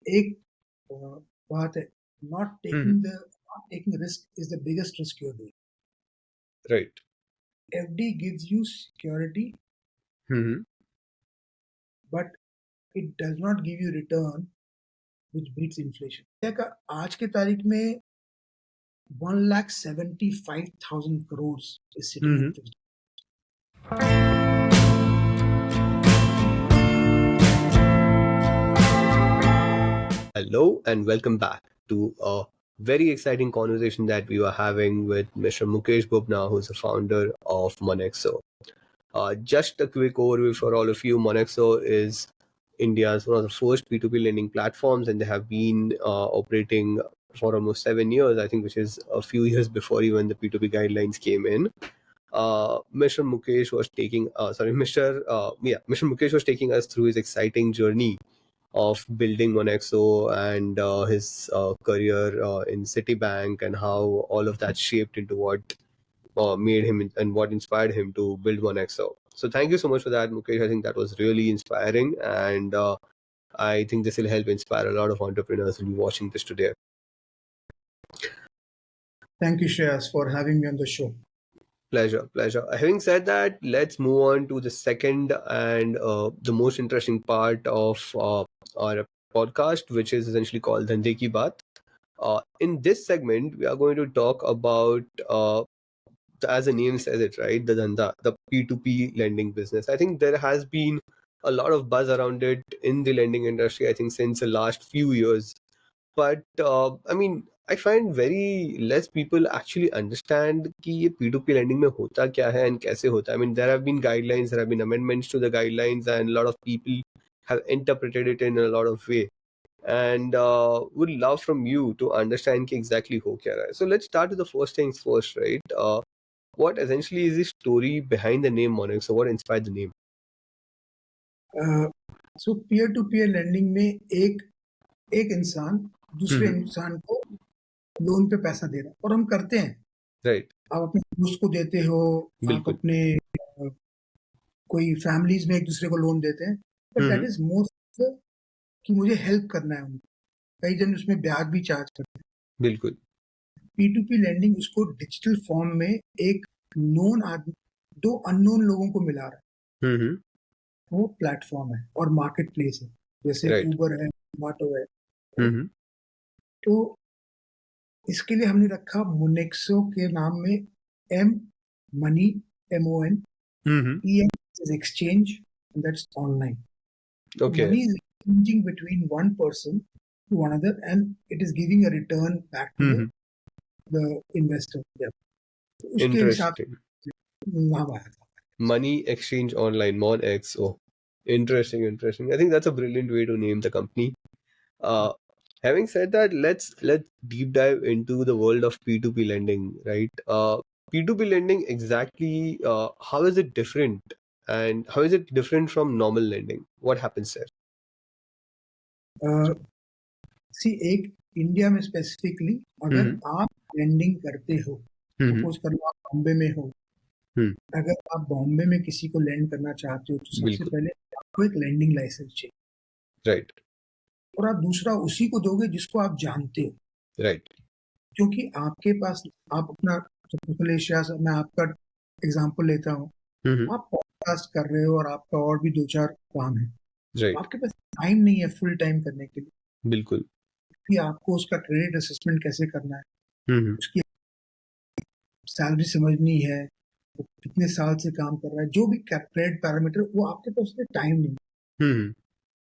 एक बात है, not taking risk is the biggest risk you're doing. Right. FD gives you security, but it does not give you return which beats inflation. आज के तारीख में 1,75,000 crores is sitting in fixed. Hello and welcome back to a very exciting conversation that we were having with Mr. Mukesh Bubna, who's the founder of Monexo. Just a quick overview for all of you. Monexo is India's one of the first P2P lending platforms, and they have been operating for almost 7 years, I think, which is a few years before even the P2P guidelines came in. Mr. Mukesh was taking, Mr. Mukesh was taking us through his exciting journey of building Monexo and his career in Citibank, and how all of that shaped into what made him and what inspired him to build Monexo. So thank you so much for that, Mukesh. I think that was really inspiring, and I think this will help inspire a lot of entrepreneurs who will be watching this today. Thank you, Shreyas, for having me on the show. Pleasure. Having said that, let's move on to the second and the most interesting part of our podcast, which is essentially called Dhandhe Ki Baat. In this segment, we are going to talk about, as the name says it, right, the Dhandha, the P2P lending business. I think there has been a lot of buzz around it in the lending industry, I think, since the last few years. But I find very less people actually understand कि ये P2P lending में होता क्या है and कैसे होता है. I mean, there have been guidelines, there have been amendments to the guidelines, and a lot of people have interpreted it in a lot of way. And would love from you to understand कि exactly हो क्या रहा है. So let's start with the first things first, right? What essentially is the story behind the name Monexo? What inspired the name? So peer-to-peer lending में एक इंसान दूसरे इंसान को लोन पे पैसा दे रहा है, और हम करते हैं. Right. आप अपने दोस्त को देते हो, आप अपने कोई फैमिलीज में एक दूसरे को लोन देते हैं, बट दैट इज मोस्ट कि मुझे हेल्प करना है उनको. कई जन उसमें ब्याज भी चार्ज करते हैं. बिल्कुल. P2P लैंडिंग उसको डिजिटल फॉर्म में एक नोन आदमी दो अननोन लोगों को मिला रहा है. वो प्लेटफॉर्म है और मार्केट प्लेस है, जैसे उबर है, जोमेटो है. तो इसके लिए हमने रखा मोनेक्सो के नाम में M money MON EM is exchange, and that's online. Okay. Money is exchanging between one person to another, and it is giving a return back to the investor. Yeah. Interesting. Money exchange online, Monexo. Interesting. I think that's a brilliant way to name the company. Having said that, let's deep dive into the world of P2P lending, right? P2P lending, exactly, how is it different, and how is it different from normal lending? What happens there? एक India में specifically अगर आप lending करते हो, suppose करो आप बॉम्बे में हो, अगर आप बॉम्बे में किसी को लेंड करना चाहते हो तो सबसे पहले आपको एक लेंडिंग लाइसेंस चाहिए. राइट. और आप दूसरा उसी को दोगे जिसको आप जानते हो. राइट. क्योंकि आपके पास आप अपना, मैं आपका एग्जांपल लेता हूँ, आप पॉडकास्ट कर रहे हो और आपका और भी 2-4 काम है. राइट. आपके पास टाइम नहीं है फुल टाइम करने के लिए. बिल्कुल. कि आपको उसका क्रेडिट असेसमेंट कैसे करना है, उसकी सैलरी समझनी है, वो कितने साल से काम कर रहा है, जो भी क्रेडिट पैरामीटर, वो आपके पास टाइम नहीं.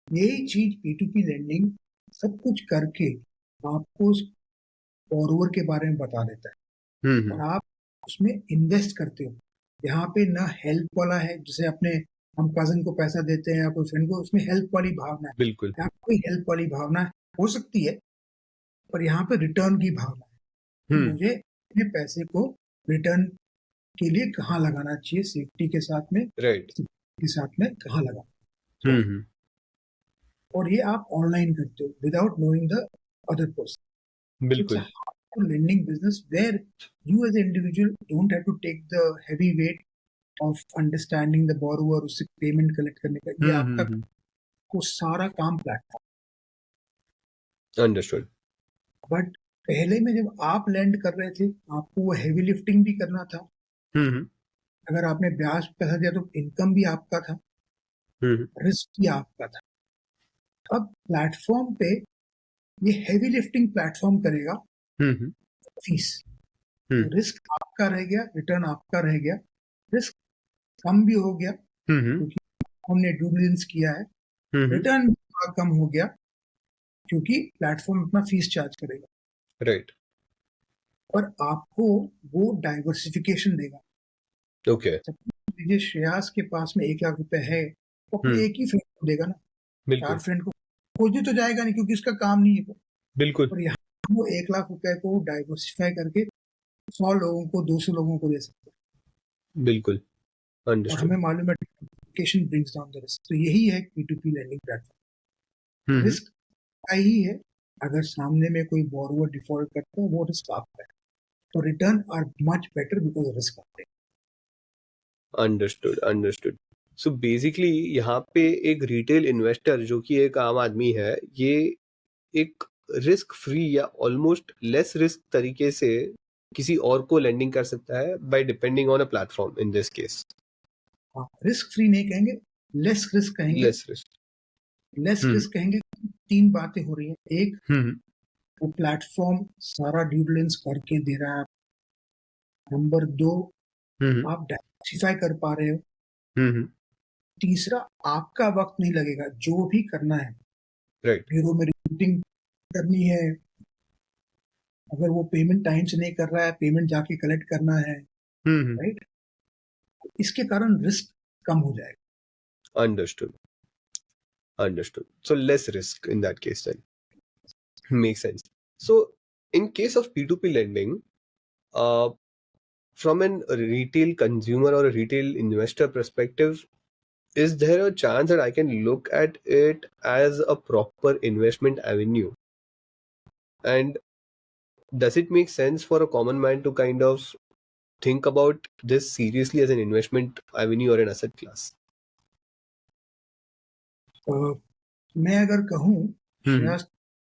यही चीज P2P लेंडिंग सब कुछ करके आपको उस बोरोवर के बारे में बता देता है, और आप उसमें इन्वेस्ट करते हो. यहाँ पे ना हेल्प वाला है, जैसे अपने हम कजन को पैसा देते हैं या कोई फ्रेंड को, उसमें हेल्प वाली भावना है. बिल्कुल. यहाँ कोई हेल्प वाली भावना हो सकती है, पर यहाँ पे रिटर्न की भावना है. मुझे अपने पैसे को रिटर्न के लिए कहाँ लगाना चाहिए, सेफ्टी के साथ में, राइट, के साथ में कहाँ लगाना. और ये आप ऑनलाइन करते हो without knowing the other person. बिल्कुल. lending business where you as an individual don't have to take the heavy weight of understanding the borrower, उससे पेमेंट कलेक्ट करने का. ये आपका को सारा काम प्लेटफॉर्म. अंडरस्टूड। बट पहले में जब आप लैंड कर रहे थे, आपको वो हैवी लिफ्टिंग भी करना था। हम्म अगर आपने ब्याज पैसा दिया तो इनकम भी आपका था, हम्म रिस्क भी आपका था। अब प्लेटफॉर्म पे ये हैवी लिफ्टिंग प्लेटफॉर्म करेगा, हम्म फीस। हम्म रिस्क आपका रह गया, रिटर्न आपका रह गया। रिस्क कम भी हो गया हम्म क्योंकि हमने ड्यू डिलिजेंस किया है। हम्म रिटर्न भी थोड़ा कम हो गया क्योंकि प्लेटफॉर्म अपना फीस चार्ज करेगा, राइट। और आपको वो डाइवर्सिफिकेशन देगा। ओके। सपोज लीजिए श्रेयास के पास में 1 लाख रुपए है, तो अपने हम्म एक ही फ्रेंड को देगा ना, चार बिल्कुल फ्रेंड को खोजने तो जाएगा नहीं क्योंकि उसका काम नहीं है। बिल्कुल और यहाँ वो 1 लाख रुपए को डाइवर्सिफाई करके 100 लोगों को, 200 लोगों को दे सकते बिल्कुल हैं। और अंडरस्टूड। हमें मालूम है diversification brings down the risk. तो यही है P2P लैंडिंग प्लेटफॉर्म। हम्म रिस्क का ही है, अगर सामने में कोई बोरोवर डिफॉल्ट करता है वो रिस्क आपका है, तो return are much better because risk आपका है। Understood understood. सो बेसिकली यहाँ पे एक रिटेल इन्वेस्टर जो कि एक आम आदमी है, ये एक रिस्क फ्री या ऑलमोस्ट लेस रिस्क तरीके से किसी और को लेंडिंग कर सकता है by depending on a platform in this case. हाँ, रिस्क फ्री नहीं कहेंगे, लेस रिस्क कहेंगे। Less risk. Less hmm risk कहेंगे, तीन बातें हो रही हैं। एक, हम्म वो प्लेटफॉर्म सारा ड्यू डिलिजेंस करके दे रहा है। नंबर दो, हम्म आप डाइवर्सिफाई कर पा रहे हो। हम्म तीसरा, आपका वक्त नहीं लगेगा, जो भी करना है राइट। ब्यूरो में रिपोर्टिंग करनी है, अगर वो पेमेंट टाइम से नहीं कर रहा है, पेमेंट जाके कलेक्ट करना है, हम्म राइट। इसके कारण रिस्क कम हो जाएगा। Understood understood. So less risk in that case then makes sense. So in case of P2P lending, from an retail consumer or a retail investor perspective, is there a chance that I can look at it as a proper investment avenue? And does it make sense for a common man to kind of think about this seriously as an investment avenue or an asset class? मैं अगर कहूँ, हम्म श्रेयस,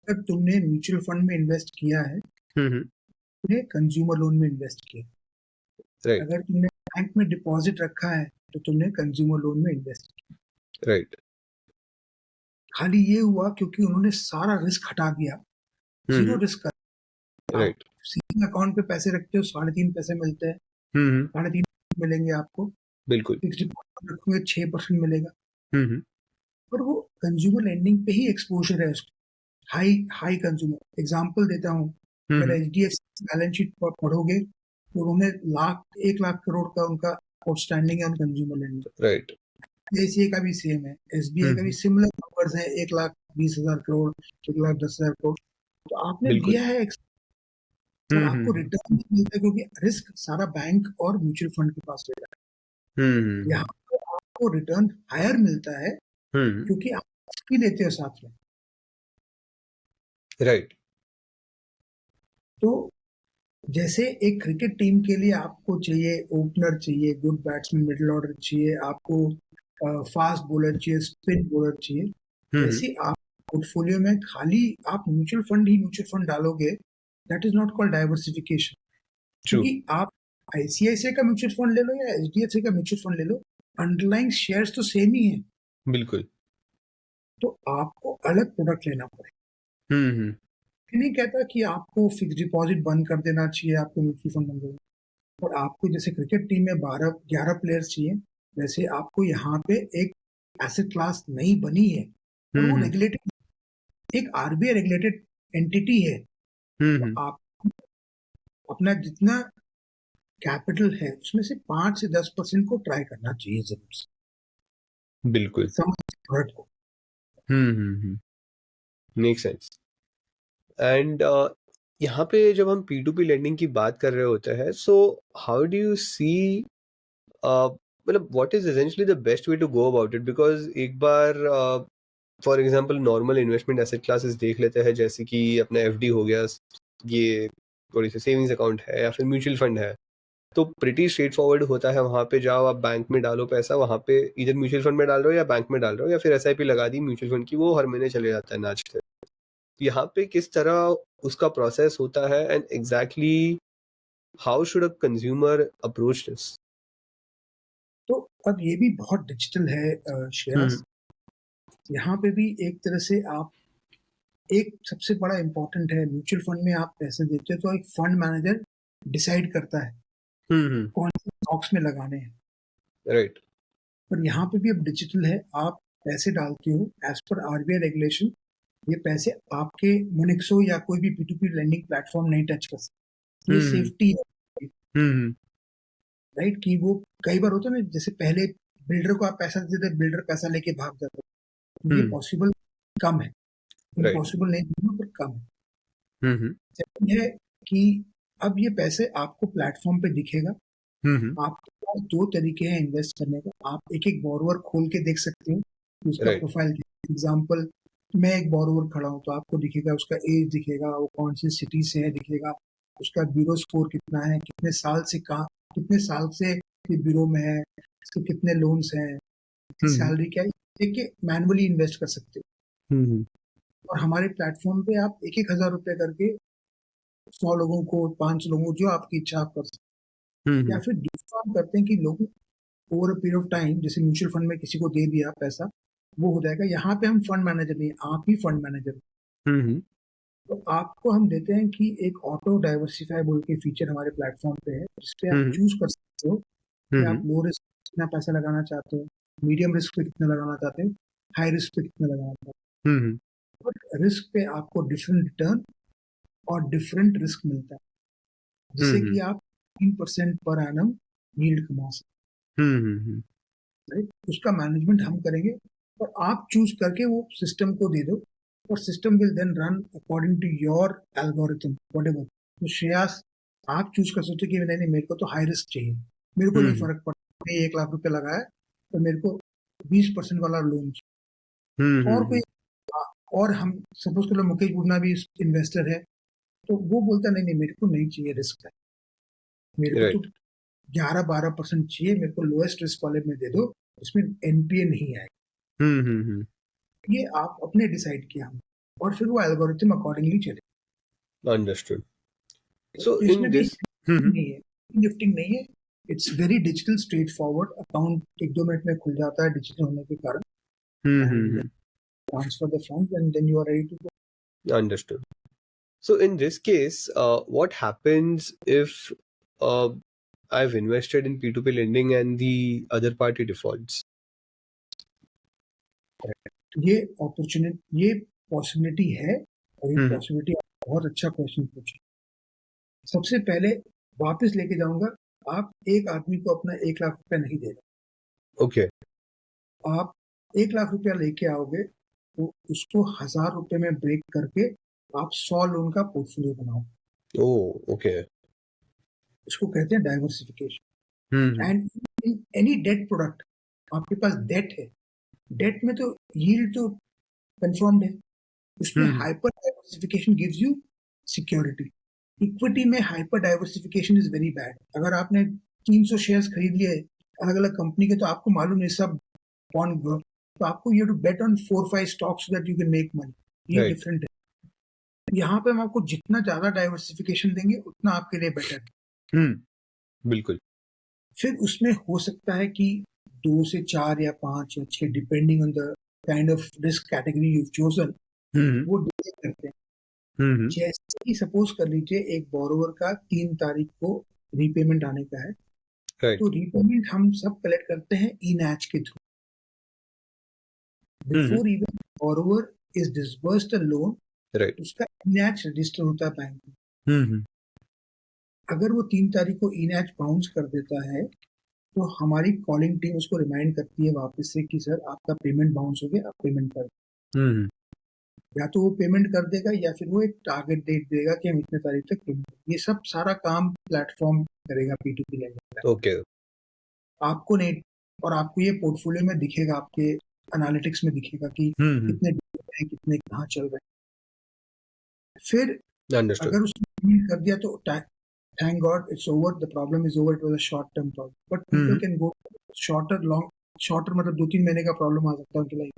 अगर तुमने mutual fund में invest किया है, हम्म तुमने consumer loan में इन्वेस्ट किया। राइट अगर तुमने बैंक में डिपॉजिट रखा है तो तुमने कंज्यूमर लोन में इन्वेस्ट किया। राइट खाली ये हुआ क्योंकि उन्होंने सारा रिस्क हटा दिया, जीरो रिस्क कर। आप राइट सेविंग अकाउंट पे पैसे रखते हो, 3.5% पैसे मिलते हैं, हम्म 3.5% मिलेंगे आपको। बिल्कुल फिक्स डिपॉजिट रखोगे 6% मिलेगा। हम्म और वो कंज्यूमर लेंडिंग पे ही एक्सपोजर है उसको, हाई हाई कंज्यूमर। एग्जांपल देता हूँ, अगर हम्म HDFC बैलेंस शीट पर पढ़ोगे तो उन्होंने 1 लाख करोड़ का उनका आउटस्टैंडिंग है on consumer lending. Right ICICI का भी सेम है, SBI का भी हम्म सिमिलर नंबर्स है, 1,20,000 करोड़, 1,10,000 करोड़। तो आपने बिल्कुल दिया है और आपको हम्म रिटर्न नहीं मिलता क्योंकि रिस्क सारा बैंक और म्यूचुअल फंड के पास रहता है। यहाँ हम्म पे आपको रिटर्न हायर मिलता है हम्म क्योंकि आप risk भी लेते हो साथ में। राइट तो जैसे एक क्रिकेट टीम के लिए आपको चाहिए ओपनर, चाहिए गुड बैट्समैन, मिडिल ऑर्डर चाहिए, आपको फास्ट बॉलर चाहिए, स्पिन बॉलर चाहिए, हम्म वैसे ही आप पोर्टफोलियो में खाली आप म्यूचुअल फंड डालोगे, that is not called diversification. True क्योंकि आप ICICI का म्यूचुअल फंड ले लो या HDFC का म्यूचुअल फंड ले लो, अंडरलाइंग शेयर्स तो सेम ही है। बिल्कुल तो आपको अलग प्रोडक्ट लेना पड़ेगा। हम्म ये नहीं कहता कि आपको फिक्स डिपॉजिट बंद कर देना चाहिए, आपको म्यूचुअल फंड बंद कर देना। और आपको जैसे क्रिकेट टीम में 12-11 प्लेयर्स चाहिए, वैसे आपको यहाँ पे एक एसेट क्लास नई बनी है और वो हम्म रेगुलेटेड, एक RBI रेगुलेटेड एंटिटी है। तो हम्म आप अपना जितना कैपिटल है उसमें से 5 से 10% को ट्राई करना चाहिए जरूर से, बिल्कुल समझ प्रोडक्ट को। Make sense. एंड यहाँ पे जब हम P2P लेंडिंग की बात कर रहे होते हैं, so how do you see, मतलब what is essentially the best way to go about it? Because एक बार for example normal investment asset classes देख लेते हैं, जैसे कि अपना FD हो गया, ये थोड़ी सी सेविंग्स अकाउंट है या फिर म्यूचुअल फंड है, तो प्रिटी स्ट्रेट फॉरवर्ड होता है। वहां पे जाओ, आप बैंक में डालो पैसा, वहां पे इधर म्यूचुअल फंड में डाल रहे हो या बैंक में डाल रहे हो, या फिर SIP लगा दी म्यूचुअल फंड की, वो हर महीने चले जाता है नाचते। यहाँ पे किस तरह उसका प्रोसेस होता है and exactly how should a consumer approach this? तो अब ये भी बहुत डिजिटल है श्रेयस। यहाँ पे भी एक तरह से आप, एक सबसे बड़ा इम्पोर्टेंट है, म्यूचुअल फंड में आप पैसे देते हो तो एक फंड मैनेजर डिसाइड करता है कौन से स्टॉक्स में लगाने हैं। राइट। पर यहाँ पे भी अब डिजिटल है, आप पैसे डालते हो एज पर आरबीआई रेगुलेशन, ये पैसे आपके मोनेक्सो या कोई भी P2P लेंडिंग प्लेटफॉर्म नहीं टच कर सकते। ये सेफ्टी है, राइट? कि वो कई बार होता है ना, जैसे पहले बिल्डर को आप पैसा देते थे, बिल्डर पैसा लेके भाग जाता है, ये पॉसिबल कम है, इम्पॉसिबल नहीं पर कम है। सेकंड है कि अब ये पैसे आपको प्लेटफॉर्म पे दिखेगा। आपके पास दो तरीके हैं इन्वेस्ट करने का, आप एक एक बोरोवर खोल के देख सकते हो कि उसका Right. प्रोफाइल। एग्जाम्पल, मैं एक बोरोवर खड़ा हूँ तो आपको दिखेगा, उसका एज दिखेगा, वो कौन सी सिटी से है दिखेगा, उसका ब्यूरो स्कोर कितना है, कितने साल से ये ब्यूरो में है, इसके कितने लोन्स हैं, इसकी सैलरी क्या है, देखिए मैनुअली इन्वेस्ट कर सकते हो। और हमारे प्लेटफॉर्म पे आप 1,000 रुपए करके 100 लोगों को, 500 लोगों को, जो आपकी इच्छा आप कर सकते हैं। या फिर दूसरा हम करते हैं कि लोग over a period of time, जैसे म्यूचुअल फंड में किसी को दे दिया पैसा, वो हो जाएगा। यहाँ पे हम फंड मैनेजर नहीं, आप ही फंड मैनेजर हो। तो आपको हम देते हैं कि एक ऑटो डाइवर्सिफाई बोल के फीचर हमारे प्लेटफॉर्म पे है, जिसपे आप चूज कर सकते हो कि आप लो रिस्क कितना पैसा लगाना चाहते हो, मीडियम रिस्क पे कितना लगाना चाहते हो, हाई रिस्क पे कितना लगाना चाहते हो। बट रिस्क पे आपको डिफरेंट रिटर्न और डिफरेंट रिस्क मिलता है, जिससे कि आप 3% पर एनम यील्ड कमा सकते हैं, राइट? उसका मैनेजमेंट हम करेंगे और आप चूज करके वो सिस्टम को दे दो, और system will then run according to your algorithm whatever. तो श्रेयस, आप चूज कर सकते हो कि नहीं नहीं, मेरे को तो हाई रिस्क चाहिए, मेरे को नहीं फर्क पड़ता, मैं 1 लाख रुपए लगाया तो मेरे को 20% वाला लोन चाहिए। और कोई, और हम सपोज कर लो मुकेश बुबना भी इन्वेस्टर है, तो वो बोलता नहीं नहीं, मेरे को नहीं चाहिए रिस्क है, मेरे को तो Right. 11-12% चाहिए, मेरे को लोएस्ट रिस्क वाले में दे दो, इसमें एनपीए नहीं आए। ये आप अपने डिसाइड किया हम, और फिर वो एल्गोरिथम अकॉर्डिंगली चले। Understood. So तो in इसमें भी this, नहीं है, लिफ्टिंग नहीं है, it's very digital, straightforward. Account 1-2 minute में खुल जाता है डिजिटल होने के कारण, and transfer the fund and then you are ready to go. understood. So in this case, what happens if I've invested in P2P lending and the other party defaults? ये opportunity, ये possibility है, और ये possibility, बहुत अच्छा question पूछा। सबसे पहले वापस लेके जाऊंगा, आप एक आदमी को अपना 1 लाख रुपया नहीं दे रहे। Okay. आप 1 लाख रुपया लेके आओगे तो उसको 1,000 रुपए में ब्रेक करके आप 100 लोन का पोर्टफोलियो बनाओ। Oh, okay. इसको कहते हैं diversification. And in any debt product, आपके पास डेट है, डेट में तो यील्ड तो कंफर्म्ड है, उसमें hyper diversification gives you security. Equity में hyper diversification is very bad. अगर आपने 300 शेयर्स खरीद लिए अलग अलग कंपनी के, तो आपको मालूम है सब बॉन्ड, तो आपको you to bet on 4-5 stocks so that you can make money. ये Right. डिफरेंट है। यहाँ पे हम आपको जितना ज्यादा डाइवर्सिफिकेशन देंगे उतना आपके लिए बेटर है। बिल्कुल। फिर उसमें हो सकता है कि 2 से 4 या 5 या 6, depending on the kind of risk category you chosen, वो डिले करते हैं। जैसे कि सपोज कर लीजिए एक बोरोवर का 3 तारीख को रीपेमेंट आने का है, Right. तो रीपेमेंट हम सब कलेक्ट करते हैं ई-नैच के through. Before even borrower is disbursed a loan, Right. उसका ई-नैच रजिस्टर होता है बैंक में। अगर वो 3 तारीख को ई-नैच बाउंस कर देता है, तो हमारी कॉलिंग टीम उसको रिमाइंड करती है वापस से कि सर आपका पेमेंट बाउंस हो गया, आप पेमेंट कर दो। या तो वो पेमेंट कर देगा, या फिर वो एक टारगेट डेट देगा कि हम इतने तारीख तक पेमेंट। ये सब सारा काम प्लेटफॉर्म करेगा P2P लेंडिंग। Okay. आपको नहीं, और आपको ये पोर्टफोलियो में दिखेगा, आपके एनालिटिक्स में दिखेगा कि कितने हैं, कितने कहाँ चल रहे हैं। फिर Understood. अगर उसने पेमेंट कर दिया तो thank God, it's over, the problem is over, it was a short term problem. But people can go shorter, long. Shorter मतलब 2-3 महीने का प्रॉब्लम आ सकता है उनके लाइफ,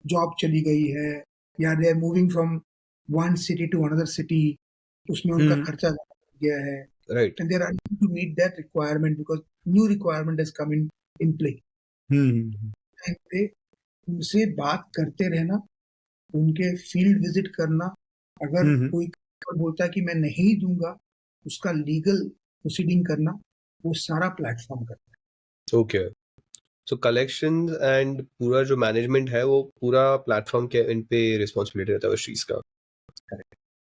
जॉब चली गई है, या they are moving from one city to another city, उसमें उनका खर्चा ज़्यादा बढ़ गया है, Right. and they are unable to meet that requirement because new requirement has come in play. Time पे उनसे बात करते रहना, उनके फील्ड विजिट करना, अगर कोई बोलता है कि मैं नहीं दूंगा, उसका लीगल प्रोसीडिंग करना, वो सारा प्लेटफॉर्म करता है। Okay. So collections and पूरा जो मैनेजमेंट है वो पूरा प्लेटफॉर्म के इन पे रिस्पॉन्सिबिलिटी रहता है उस चीज का।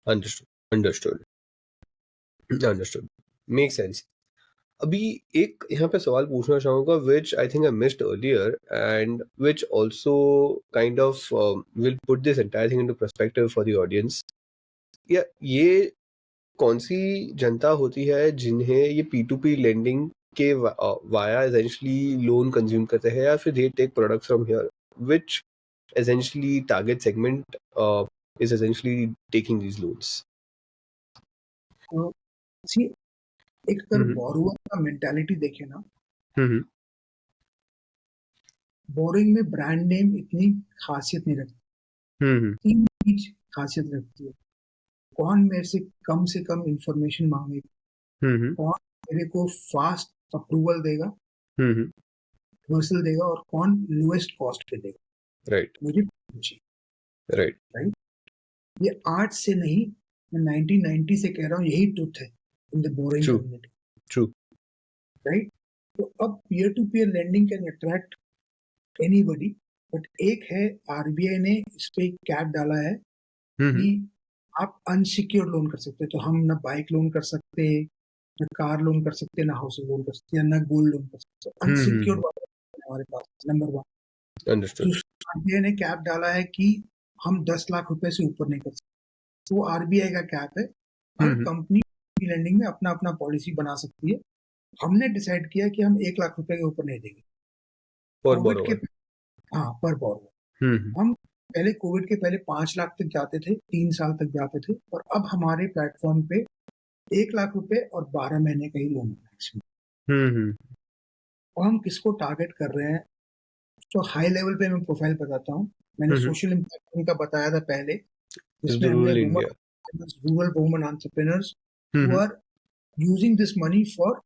Understood make sense. अभी एक यहाँ पे सवाल पूछना चाहूँगा which I think I missed earlier and which also kind of will put this entire thing into perspective for the audience. या ये कौन सी जनता होती है जिन्हें ये P2P लेंडिंग के वाया एसेंशियली लोन कंज्यूम करते हैं या फिर they tech products from here which essentially target segment is essentially taking these loans. तो सी एक अगर बोरोवर का मेंटालिटी देखे ना, बोरिंग में ब्रांड नेम इतनी खासियत नहीं रखती, तीन चीज खासियत रखती है। कौन मेरे से कम इंफॉर्मेशन मांगे, कौन मेरे को फास्ट अप्रूवल देगा, रिवर्सल देगा, और कौन लोएस्ट कॉस्ट पे देगा। राइट मुझे राइट ये आर्ट से नहीं, मैं 1990 से कह रहा हूँ, यही ट्रुथ है in the boring community. True right. तो अब peer to peer lending can attract anybody, but एक है आरबीआई ने इस पे कैप डाला है कि आप अनसिक्योर्ड लोन कर सकते हैं। तो हम ना बाइक लोन कर सकते, ना कार लोन कर सकते, ना हाउसिंग लोन कर सकते, ना गोल्ड लोन कर सकते। अनसिक्योर्ड हमारे पास नंबर 1। अंडरस्टूड। आरबीआई ने कैप डाला है कि हम 10 लाख रुपए से ऊपर नहीं कर सकते, तो वो आरबीआई का कैप है। हर कंपनी लेंडिंग में अपना अपना पॉलिसी बना सकती है। हमने डिसाइड किया कि हम 1 लाख रुपए के ऊपर नहीं देंगे कोविड के। हाँ, पर बोरोवर। हम पहले कोविड के पहले 5 लाख तक जाते थे, 3 साल तक जाते थे, और अब हमारे प्लेटफॉर्म पे 1 लाख रुपए और 12 महीने का ही लोन मैक्सिमम। और हम किसको टारगेट कर रहे हैं, तो हाई लेवल पे मैं प्रोफाइल बताता हूँ। मैंने सोशल इम्पैक्ट उनका बताया था पहले, जिसमें हमने rural woman entrepreneurs who are using this money for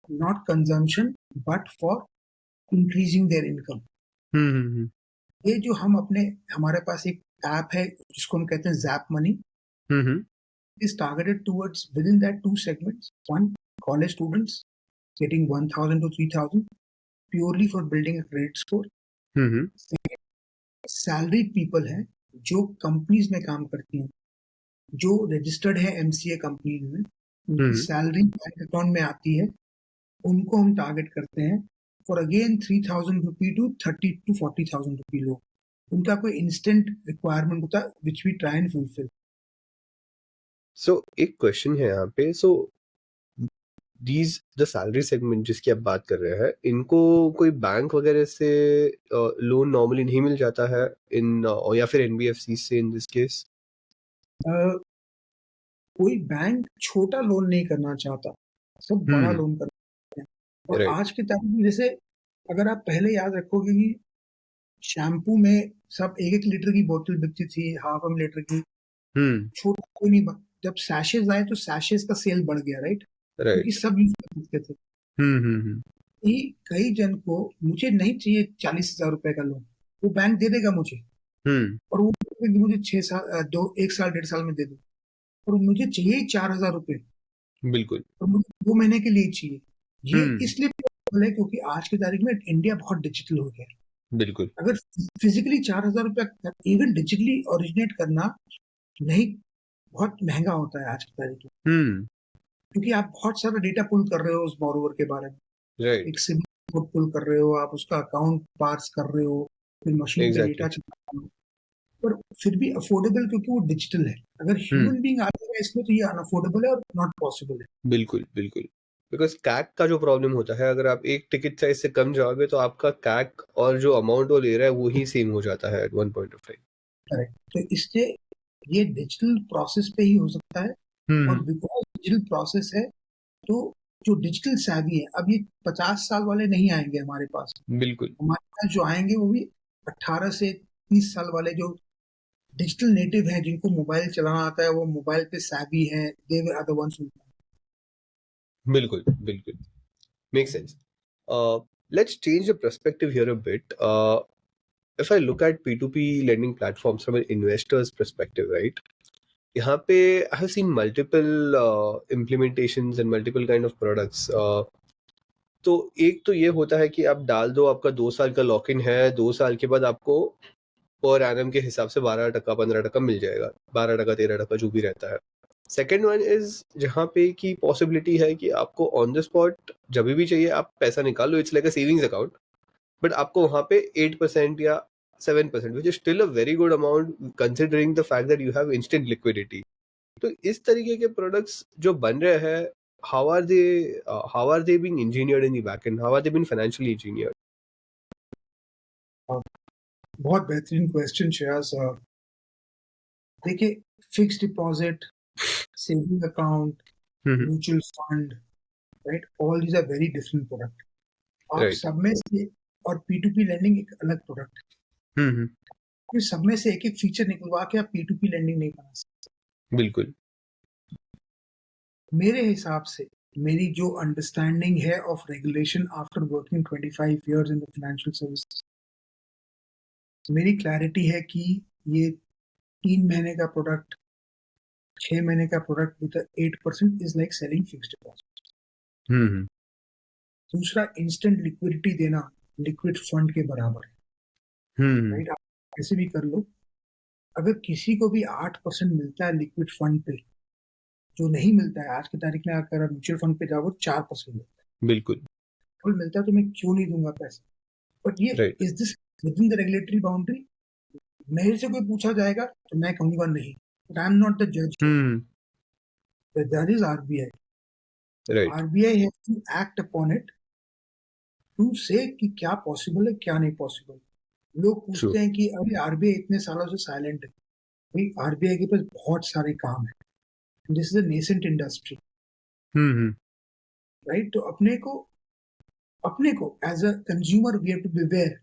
not consumption but for increasing their income. ये जो हम हमारे पास एक ऐप है जिसको हम कहते हैं JAP money, is targeted towards within that 2 segments. One, college students getting 1,000 to 3,000 purely for building a credit score. Second, salaried people हैं जो कंपनीज में काम करती हैं, जो रजिस्टर्ड है एमसीए कंपनी में, उनकी सैलरी बैंक अकाउंट में आती है, उनको हम टारगेट करते हैं for again 3,000 rupee to 30 to 40,000 rupee लोग। उनका कोई इंस्टेंट रिक्वायरमेंट होता है which we try and fulfil. So एक क्वेश्चन है यहाँ पे, so these the salary segment जिसकी आप बात कर रहे हैं, इनको कोई बैंक वगैरह से लोन नॉर्मली नहीं मिल जाता है इन या फिर एनबीएफसी से इन दिस केस? कोई बैंक छोटा लोन नहीं करना चाहता, सब बड़ा लोन करना चाहते हैं। और आज की तारीख में जैसे अगर आप पहले याद रखोगे कि शैम्पू में सब 1-1 लीटर की बोतल बिकती थी, हाफ लीटर की, छोटा कोई नहीं। जब सैशेज आए तो सैशेज का सेल बढ़ गया, राइट, क्योंकि सब यूज कर सकते थे। कई जन को मुझे नहीं चाहिए 40,000 रुपए का लोन, वो बैंक दे देगा मुझे, और वो मुझे 1 साल 1.5 साल में दे दो, और मुझे चाहिए 4,000 रुपए, बिल्कुल, और मुझे 2 महीने के लिए चाहिए। ये इसलिए पॉसिबल है क्योंकि आज की तारीख में इंडिया बहुत डिजिटल हो गया है। बिल्कुल। अगर फिजिकली 4,000 रुपया इवन डिजिटली ओरिजिनेट करना नहीं, बहुत महंगा होता है आज की तारीख में, क्योंकि आप बहुत सारा डेटा पुल कर रहे हो उस बोरोवर के बारे में। एक सिविल कोड पुल कर रहे हो, आप उसका अकाउंट पार्स कर रहे हो, फिर मशीन पे डेटा चला रहे हो, पर फिर भी अफोर्डेबल क्योंकि वो डिजिटल है। अगर ह्यूमन बीइंग आ जाएगा इसमें तो ये अनअफोर्डेबल है और नॉट पॉसिबल है। बिल्कुल बिल्कुल, बिकॉज कैक का जो प्रॉब्लम होता है, अगर आप एक टिकट साइज से कम जाओगे तो आपका कैक और जो अमाउंट वो ले रहा है वो ही सेम हो जाता है at one point of time. Correct. तो इससे ये डिजिटल प्रोसेस पे ही हो सकता है, और बिकॉज डिजिटल प्रोसेस है तो जो डिजिटल savvy है, अब ये 50 साल वाले नहीं आएंगे हमारे पास। बिल्कुल, हमारे पास जो आएंगे वो भी 18 से 30 साल वाले जो डिजिटल नेटिव हैं, जिनको मोबाइल चलाना आता है, वो मोबाइल पे savvy हैं, they were the ones who. बिल्कुल बिल्कुल, makes sense. Let's change the perspective here a bit. If I look at P2P lending platforms from an investor's perspective, right? यहाँ पे I have seen multiple implementations and multiple kind of products. तो एक तो ये होता है कि आप डाल दो, आपका 2 साल का लॉक इन है, 2 साल के बाद आपको पर एनम के हिसाब से 12% 15% मिल जाएगा, 12% 13% जो भी रहता है. सेकेंड वन इज जहाँ पे की पॉसिबिलिटी है कि आपको ऑन द स्पॉट जब भी चाहिए आप पैसा निकालो, it's like a savings account, but आपको वहाँ पे 8% या 7%, which is still a very good amount considering the fact that you have instant liquidity. तो इस तरीके के प्रोडक्ट्स जो बन रहे हैं, how are they being engineered in the back end, how are they being financially engineered? बहुत बेहतरीन क्वेश्चन श्रेयस. देखिए, fix deposit, saving account, mutual fund, right, all these are very different product. आप Right. सब में से, और P2P लेंडिंग एक अलग प्रोडक्ट है. सब में से एक एक फीचर निकलवा के आप P2P लेंडिंग नहीं बना सकते. बिल्कुल. मेरे हिसाब से, मेरी जो अंडरस्टैंडिंग है of regulation after working 25 years in the financial services, मेरी क्लैरिटी है कि ये 3 महीने का प्रोडक्ट, 6 महीने का product with 8% is like selling fixed deposit. दूसरा, इंस्टेंट लिक्विडिटी देना लिक्विड फंड के बराबर है, राइट. आप ऐसे भी कर लो. अगर किसी को भी 8% मिलता है लिक्विड फंड पे, जो नहीं मिलता है आज की तारीख में, अगर म्यूचुअल फंड पे जाओ 4% मिलता है. बिल्कुल. मिलता है तो मैं क्यों नहीं दूंगा पैसा. बट ये Right. Is this within the regulatory boundary. मेरे से कोई पूछा जाएगा तो मैं कहूंगा नहीं. But I am not the जज. द जज is RBI. Right. RBI has to act upon it, to say कि क्या पॉसिबल है क्या नहीं पॉसिबल. लोग पूछते हैं कि अरे RBI इतने सालों से साइलेंट है. भाई, RBI के पास बहुत सारे काम है. This is a nascent industry, right. तो अपने को as a consumer we have to be aware.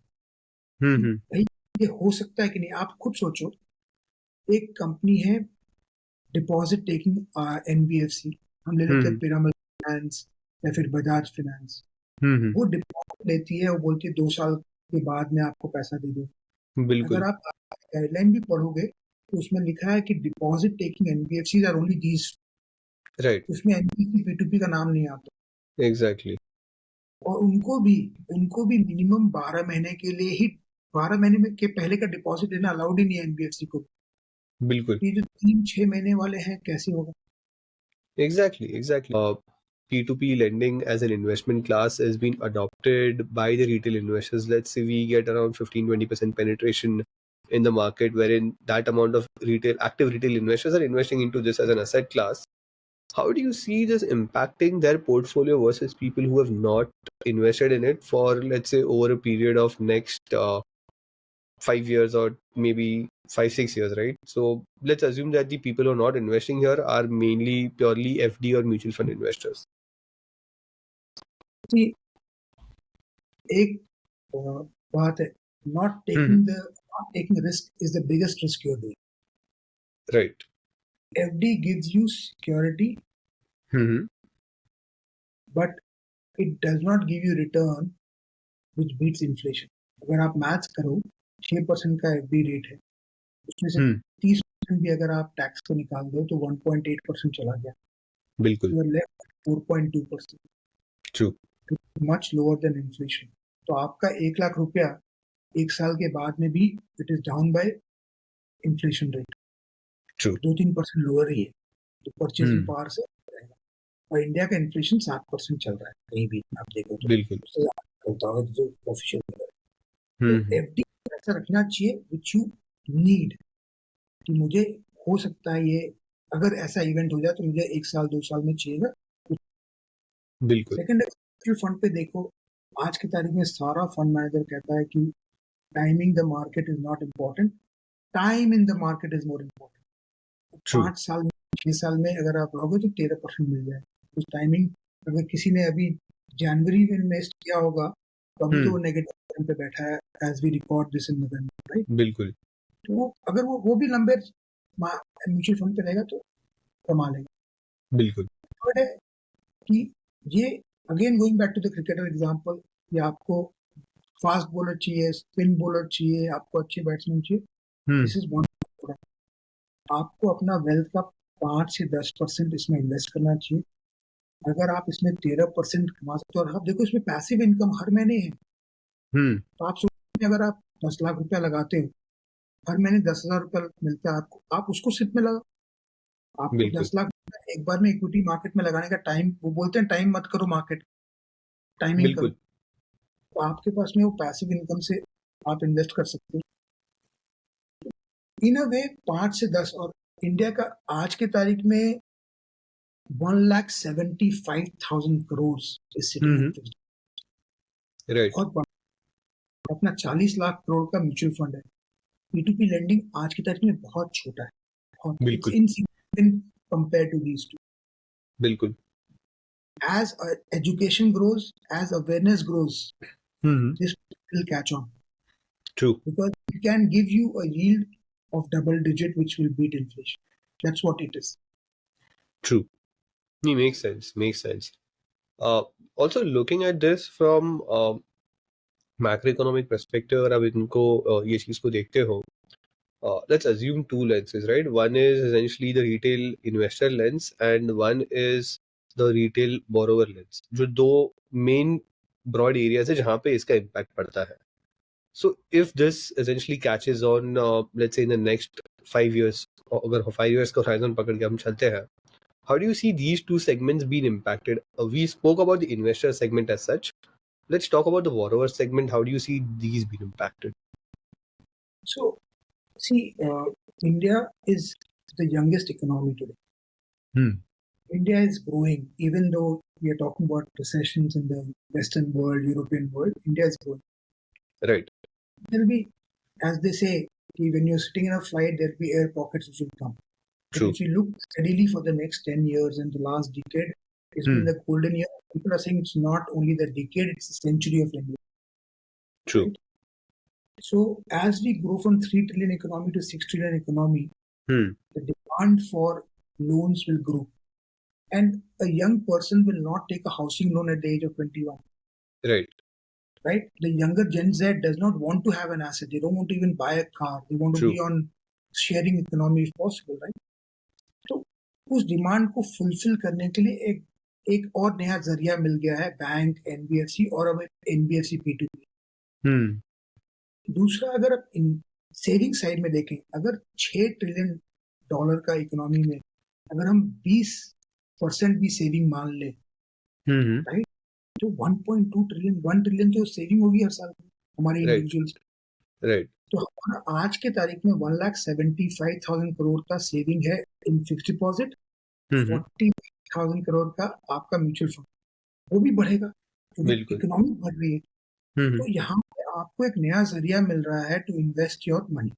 भाई, ये हो सकता है कि नहीं. आप खुद सोचो, एक कंपनी है डिपॉजिट टेकिंग NBFC, हम ले लेते हैं पिरामल फाइनेंस या फिर बजाज फाइनेंस. वो डिपॉजिट लेती है, वो बोलती है 2 साल के बाद में आपको पैसा दे दो. बिल्कुल. अगर आप गाइडलाइन भी पढ़ोगे तो उसमें लिखा है कि deposit taking NBFCs are only these. Right. उसमें NBFC P2P का नाम नहीं आता. एग्जैक्टली. और उनको भी मिनिमम 12 महीने के लिए ही, 12 महीने में के पहले का डिपॉजिट लेना अलाउड ही नहीं है NBFC को. बिल्कुल. ये जो 3-6 महीने वाले हैं, कैसे होगा. Exactly. P2P lending as an investment class has been adopted by the retail investors. Let's say we get around 15-20% penetration in the market, wherein that amount of active retail investors are investing into this as an asset class. How do you see this impacting their portfolio versus people who have not invested in it for, let's say, over a period of next 5 years or maybe 5-6 years, right? So let's assume that the people who are not investing here are mainly purely FD or mutual fund investors. एक बात है, not taking risk is the biggest risk you're doing. Right. FD gives you security, but it does not give you return which beats inflation. अगर आप maths करो, 6% का FD rate है, उसमें से 30% भी अगर आप टैक्स को निकाल दो तो 1.8% चला गया. बिल्कुल. You are left with 4.2%. True. Much lower than inflation. तो आपका 1 लाख रुपया 1 साल के बाद में भी it is down by inflation rate. True. 2-3% lower ही है. तो परचेजिंग पावर से रहेगा. और इंडिया का इन्फ्लेशन 7% चल रहा है कहीं भी आप देखो तो. बिल्कुल. उससे होता है जो ऑफिशियल है. तो FD ऐसा रखना चाहिए विच यू नीड, कि मुझे हो सकता है ये, अगर ऐसा इवेंट हो जाए तो मुझे 1 साल 2 साल में चाहिएगा. बिल्कुल. सेकंड, म्यूचुअल फंड पे देखो, आज की तारीख में सारा फंड मैनेजर कहता है कि timing the market is not important, time in the market is more important. 5 साल में, 6 साल में अगर आप रहोगे तो 13% मिल जाए. उस टाइमिंग, अगर किसी ने अभी जनवरी में इन्वेस्ट किया होगा तो अभी तो वो नेगेटिव पे बैठा है as we record this in November, right. बिल्कुल. तो वो अगर वो भी लंबे म्यूचुअल फंड पे रहेगा तो कमा लेगा। बिल्कुल। थर्ड है कि ये again going back to the cricketer example, कि आपको फास्ट बॉलर चाहिए, स्पिन बॉलर चाहिए, आपको अच्छे बैट्समैन चाहिए, दिस इज वन। आपको अपना वेल्थ का 5 से 10% इसमें इन्वेस्ट करना चाहिए। अगर आप इसमें 13% कमा सकते हो, और आप देखो इसमें पैसिव इनकम हर महीने है। तो आप सोचिए अगर आप 10 लाख रुपया लगाते हो, हर महीने 10,000 रुपया मिलता है आपको, आप उसको सिप में लगाओ। आपको बिल्कुल 10 लाख रुपया एक बार में इक्विटी मार्केट में लगाने का टाइम, वो बोलते हैं टाइम मत करो मार्केट, टाइमिंग करो। बिल्कुल। तो आपके पास में वो पैसिव इनकम से आप इन्वेस्ट कर सकते हो इन अ वे 5 से 10। और इंडिया का आज के तारीख में 1,75,000 crore is sitting in fixed, right. बहुत अपना 40 लाख करोड़ का म्यूचुअल फंड है। P2P लेंडिंग आज की तारीख में बहुत छोटा है, बहुत, इट्स बिल्कुल। Insignificant compare to these two. बिल्कुल। As education grows, as awareness grows, hmm. this will catch on, true. because it can give you a yield of double digit which will beat inflation. That's what it is. True. नहीं, make sense, make sense. also looking at this from macro economic perspective, अगर आप इनको ये चीज को देखते हो, let's assume two lenses, right? One is essentially the retail investor lens and one is the retail borrower lens, जो दो main broad areas है जहाँ पे इसका impact पड़ता है. So if this essentially catches on, let's say in the next 5 years, अगर 5 years का horizon पकड़ के हम चलते हैं, how do you see these two segments being impacted? We spoke about the investor segment as such. Let's talk about the borrower segment. How do you see these being impacted? So, see, India is the youngest economy today. India is growing, even though we are talking about recessions in the Western world, European world. India is growing. Right. There'll be, as they say, when you're sitting in a flight, there'll be air pockets which will come. But True. if you look steadily for the next 10 years and the last decade, it's been the golden year. People are saying it's not only the decade, it's the century of India. True. Right? So as we grow from 3 trillion economy to 6 trillion economy, the demand for loans will grow. And a young person will not take a housing loan at the age of 21. Right. Right? The younger Gen Z does not want to have an asset. They don't want to even buy a car. They want to True. be on sharing economy if possible, right? तो उस demand को fulfil करने के लिए एक और नया जरिया मिल गया है, बैंक, एनबीएफसी, और अब एनबीएफसी P2P। दूसरा, अगर आप सेविंग साइड में देखें, अगर 6 ट्रिलियन डॉलर का इकोनॉमी में अगर हम 20% भी सेविंग मान ले, राइट, तो 1.2 ट्रिलियन, 1 ट्रिलियन तो सेविंग होगी हर साल हमारे इंडिविजुअल्स। राइट। तो हमारा आज के तारीख में 1,75,000 करोड़ का सेविंग है इन फिक्स डिपॉजिट, 40,000 करोड़ का आपका म्यूचुअल फंड, वो भी बढ़ेगा क्योंकि इकोनॉमी बढ़ रही है। तो यहाँ पे आपको एक नया जरिया मिल रहा है to invest your money.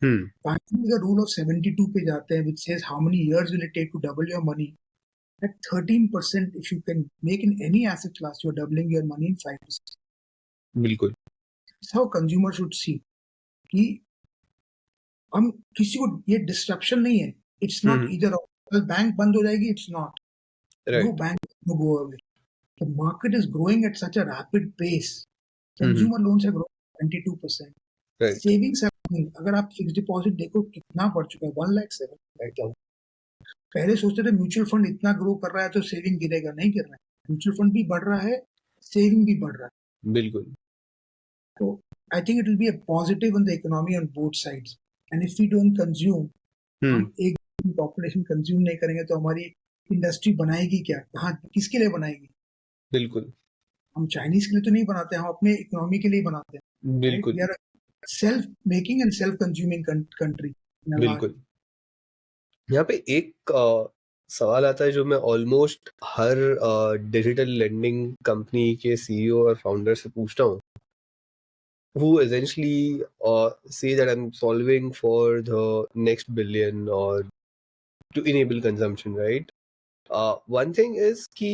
Finally the rule of 72 पे जाते हैं, which says how many years will it take to double your money? At 13%, if you can make in any asset class, you're doubling your money in 5 to 6. बिल्कुल। That's how consumer should see कि हम किसी को ये disruption नहीं है। It's not इधर bank बंद हो जाएगी, it's not, no bank no go away. The market is growing at such a rapid pace. Consumer loans are growing 22%, savings are growing. अगर आप फिक्स्ड डिपॉजिट देखो कितना बढ़ चुका है, 1,07,000। पहले सोचते थे म्यूचुअल फंड इतना ग्रो कर रहा है तो सेविंग गिरेगा, नहीं गिर रहा है। म्यूचुअल फंड भी बढ़ रहा है, सेविंग भी बढ़ रहा है। बिल्कुल। तो I think it will be a positive on the economy on both sides. And if we don't consume, हम एक पॉपुलेशन कंज्यूम नहीं करेंगे तो हमारी इंडस्ट्री बनाएगी क्या, कहाँ, किसके लिए बनाएगी? बिल्कुल। हम चाइनीज के लिए तो नहीं बनाते, हम अपने इकोनॉमी के लिए बनाते हैं। बिल्कुल। We are self making and self consuming country. बिल्कुल। यहाँ पे एक सवाल आता है जो मैं ऑलमोस्ट हर डिजिटल लेंडिंग कंपनी के सीईओ और फाउंडर से पूछता हूँ, who essentially say that I'm solving for the next billion or to enable consumption, right? One thing is कि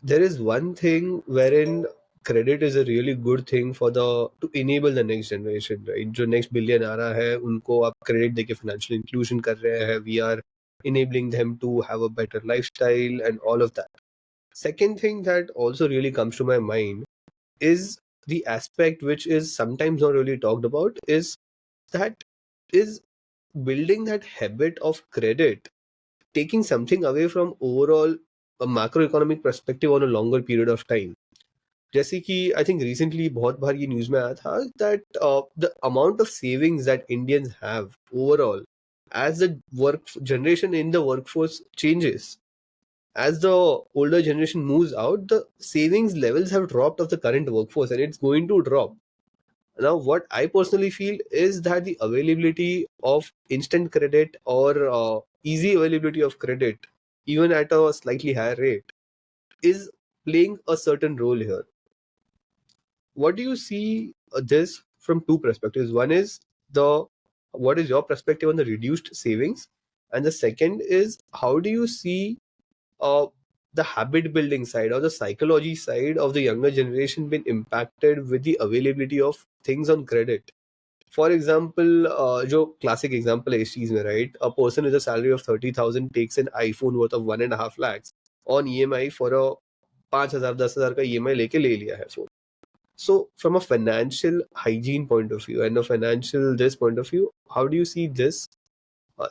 there is one thing wherein credit is a really good thing for to enable the next generation, right? जो next billion आ रहा है उनको आप credit देके financial inclusion कर रहे हैं. We are enabling them to have a better lifestyle and all of that. Second thing that also really comes to my mind is the aspect which is sometimes not really talked about is that is building that habit of credit, taking something away from overall a macroeconomic perspective on a longer period of time. जैसे कि I think recently बहुत बार ये news में आया था that the amount of savings that Indians have overall as the work generation in the workforce changes, as the older generation moves out, the savings levels have dropped of the current workforce and it's going to drop. Now, what I personally feel is that the availability of instant credit or easy availability of credit, even at a slightly higher rate, is playing a certain role here. What do you see this from two perspectives? One is what is your perspective on the reduced savings, and the second is how do you see uh, the habit building side or the psychology side of the younger generation been impacted with the availability of things on credit? For example, जो classic example है इस चीज में, right? A person with a salary of 30,000 takes an iPhone worth of 1.5 lakhs on EMI for a 5,000 10,000 का EMI लेके ले लिया है phone. So, from a financial hygiene point of view and a financial this point of view, how do you see this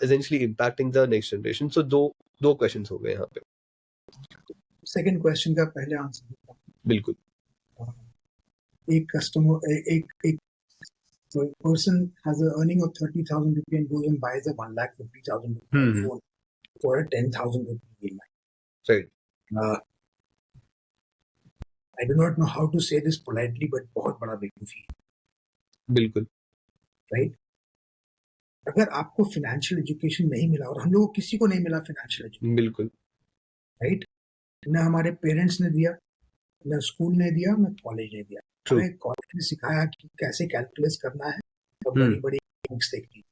essentially impacting the next generation? So, दो questions हो गए यहाँ पे. सेकंड क्वेश्चन का पहले आंसर बिल्कुल. एक customer एक person has an earning of 30,000 rupees and goes and buys a 1,50,000 rupee phone for a 10,000 rupee EMI. Right. I do not know how to say this politely, but बहुत बड़ा बेवकूफी है. बिल्कुल. Right? अगर आपको फाइनेंशियल एजुकेशन नहीं मिला, और हम लोगों किसी को नहीं मिला फाइनेंशियल एजुकेशन, बिल्कुल. राइट, ना हमारे पेरेंट्स ने दिया, ना स्कूल ने दिया, ना कॉलेज ने दिया. हमें कॉलेज ने सिखाया कि कैसे कैलकुलेट करना है और बड़ी बड़ी बुक्स देखनी,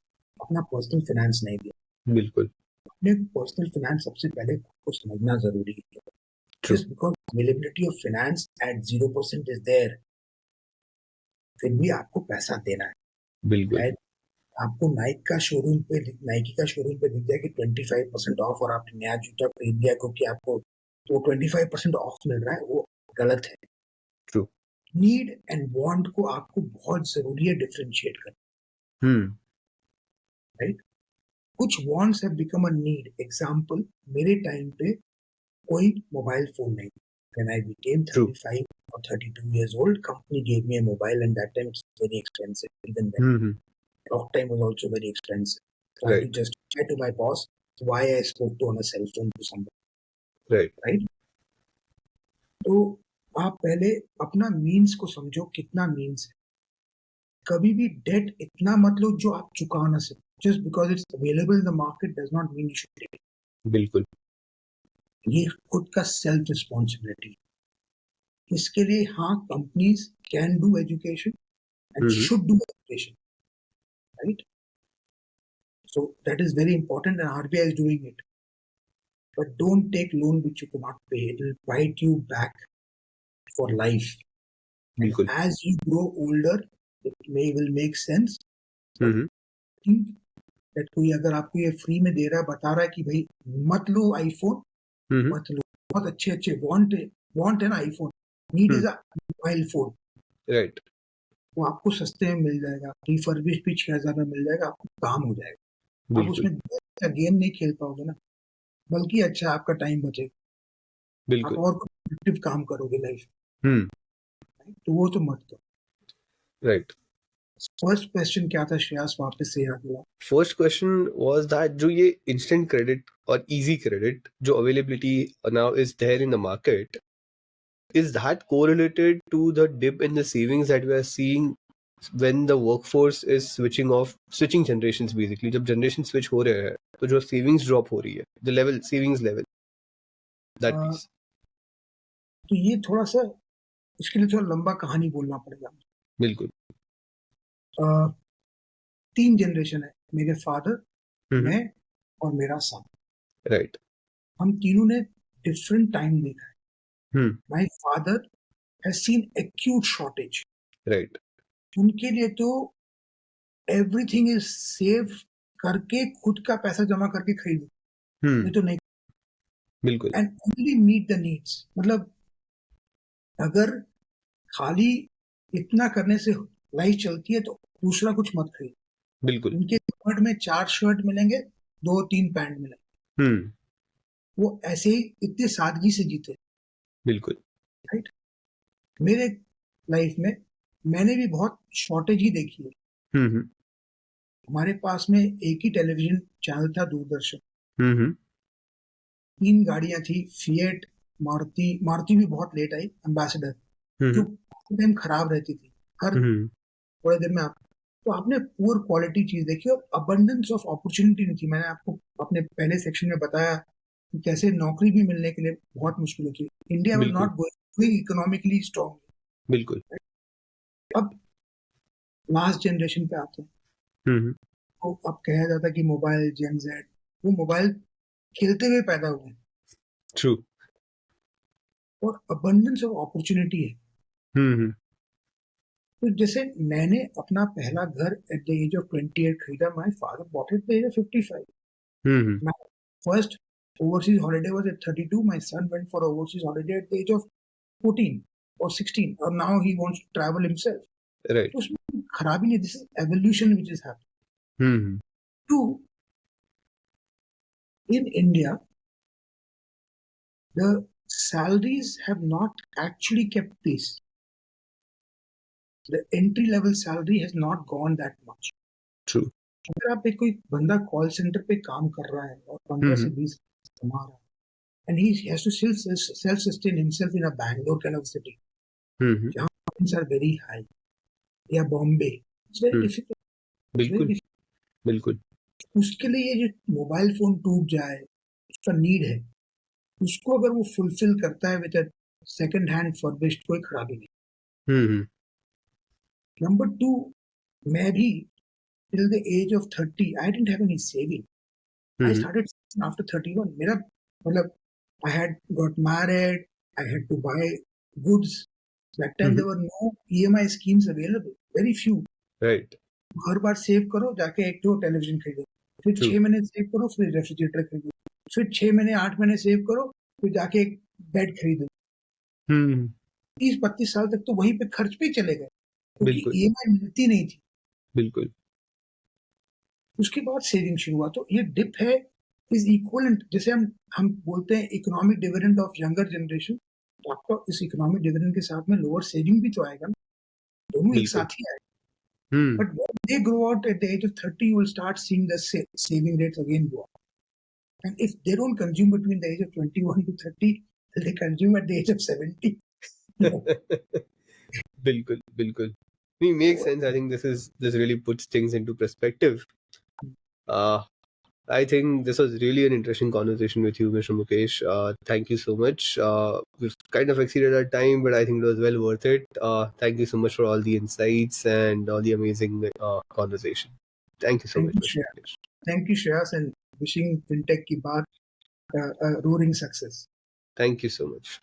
अपना पर्सनल फाइनेंस नहीं दिया. बिल्कुल. अपने पर्सनल फाइनेंस सबसे पहले आपको समझना जरूरी है. Just because availability of finance at 0% is there, फिर भी आपको पैसा देना है. बिल्कुल. आपको नाइकी का शोरूम पे दिख जाए कि 25% ऑफ और आपने नया जूता खरीद लिया क्योंकि आपको तो 25% ऑफ मिल रहा है, वो गलत है. True. नीड एंड वांट को आपको बहुत जरूरी है डिफरेंशिएट करना. राइट. कुछ wants have become a need. Example, मेरे टाइम पे कोई मोबाइल फोन नहीं. When I became 35 or 32 years old, company gave me a mobile, and that time it's very expensive. Even then, talk time was also very expensive. So I had to justify to my boss why I spoke on a cell phone to somebody. Right? तो आप पहले अपना means को समझो, कितना means है. कभी भी डेट इतना मत लो जो आप चुका ना सको. Just because it's available in the market does not mean you should take it. बिल्कुल. ये खुद का सेल्फ रिस्पॉन्सिबिलिटी. इसके लिए हाँ, companies can do education and should do education, right. So that is very important and RBI is doing it. But don't take loan which you can not pay. It will bite you back for life. बिल्कुल. As you grow older it will make sense. Think that कोई अगर आपको ये free में दे रहा है, बता रहा है कि भाई मत लो आईफोन, मत लो, बहुत अच्छे वांट है ना iPhone, need is a mobile phone. Right. वो आपको सस्ते में मिल जाएगा, रिफर्बिश भी 6,000 में मिल जाएगा, आपको काम हो जाएगा. आप उसमें गेम नहीं खेल पाओगे ना, बल्कि अच्छा आपका टाइम बचेगा, आप और प्रोडक्टिव काम करोगे लाइफ. तो वो तो मत करो. राइट. फर्स्ट क्वेश्चन क्या था श्रेयास, वापस से याद दिला. फर्स्ट क्वेश्चन वाज दैट जो ये इंस्टेंट क्रेडिट और इजी क्रेडिट जो availability now is there in the market, is that correlated to the dip in the savings that we are seeing when the workforce is switching generations basically? जब generation switch हो रहे हैं तो जो savings drop हो रही है, the level savings level, that piece. तो ये थोड़ा सा, इसके लिए थोड़ा लंबा कहानी बोलना पड़ेगा. बिल्कुल. 3 जनरेशन है, मेरे फादर, मैं और मेरा सन. राइट. हम तीनों ने डिफरेंट टाइम देखा है. My father has seen acute shortage. Right. उनके लिए तो everything is safe करके खुद का पैसा जमा करके खरीदो, ये तो नहीं, बिल्कुल and only meet the needs. मतलब अगर खाली इतना करने से लाइफ चलती है तो दूसरा कुछ मत खरीदो. बिल्कुल. उनके कबर्ड में 4 शर्ट मिलेंगे, 2-3 पैंट मिलेंगे. वो ऐसे ही इतनी सादगी से जीते. बिल्कुल. राइट. मेरे लाइफ में मैंने भी बहुत शॉर्टेज ही देखी है. हमारे पास में एक ही टेलीविजन चैनल था, दूरदर्शन. 3 गाड़ियां थी, फिएट, मारुति भी बहुत लेट आई, एम्बेसडर, जो टाइम खराब रहती थी, हर थोड़े दिन में आप. तो आपने पुअर क्वालिटी चीज देखी और अबंडेंस ऑफ अपॉर्चुनिटी नहीं थी. मैंने आपको अपने पहले सेक्शन में बताया कि कैसे नौकरी भी मिलने के लिए बहुत मुश्किल होती है. India was not going economically strong. बिल्कुल. अब लास्ट जनरेशन पे आते हैं. तो अब कहा जाता है कि मोबाइल जेन जेड, वो मोबाइल खेलते हुए पैदा हुए. ट्रू. और अबंडेंस ऑफ अपॉर्चुनिटी है. तो जैसे मैंने अपना पहला घर एट द एज ऑफ 28 खरीदा. My father bought it at the age of 55. My first overseas holiday was at 32. My son went for overseas holiday at the age of 14 or 16, or now he wants to travel himself. Right. तो उसमें खराबी नहीं. This is evolution which is happening. Two, in India, the salaries have not actually kept pace. The entry level salary has not gone that much. True. अगर आप एक कोई बंदा call centre पे काम कर रहा है और 15 से 20 कमा रहा है, and he has to self sustain himself in a Bangalore kind of city, जहाँ rents are very high, या बॉम्बे, it's very difficult. बिल्कुल. बिल्कुल. उसके लिए ये जो मोबाइल फोन टूट जाए, उसका नीड है, उसको अगर वो फुलफिल करता है विद सेकंड हैंड फॉरबिश्ड, कोई खराबी नहीं. नंबर 2, मैं भी till the age of 30 I didn't have any saving. I started after 31. मेरा मतलब I had got married, I had to buy goods. That time there were no EMI schemes available, very few. Right. Her bar save करो, जाके एक तो television खरीदो, फिर 6 महीने save करो, फिर रेफ्रिजरेटर खरीदो, फिर 6 महीने 8 महीने सेव करो, फिर जाके एक बेड खरीदो. 30-32 साल तक तो वहीं पे खर्च पे चले गए, क्योंकि EMI मिलती नहीं थी. बिल्कुल. उसके बाद सेविंग शुरू हुआ. तो ये डिप है इज इक्वलेंट, जैसे हम बोलते हैं economic dividend of younger generation. तो आपका इस इकोनॉमिक डिविडेंड के साथ में लोअर सेविंग भी तो आएगा ना, दोनों एक साथ ही आएगा. But when they grow out at the age of 30, you will start seeing the saving rates again go up. And if they don't consume between the age of 21 to 30, they consume at the age of 70. बिल्कुल. बिल्कुल. It makes sense. I think this really puts things into perspective. I think this was really an interesting conversation with you, Mr. Mukesh. Thank you so much. We've kind of exceeded our time, but I think it was well worth it. Thank you so much for all the insights and all the amazing conversation. Thank you so much, Mr. Mukesh. Thank you, Shreyas, and wishing FinTech ki baat a roaring success. Thank you so much.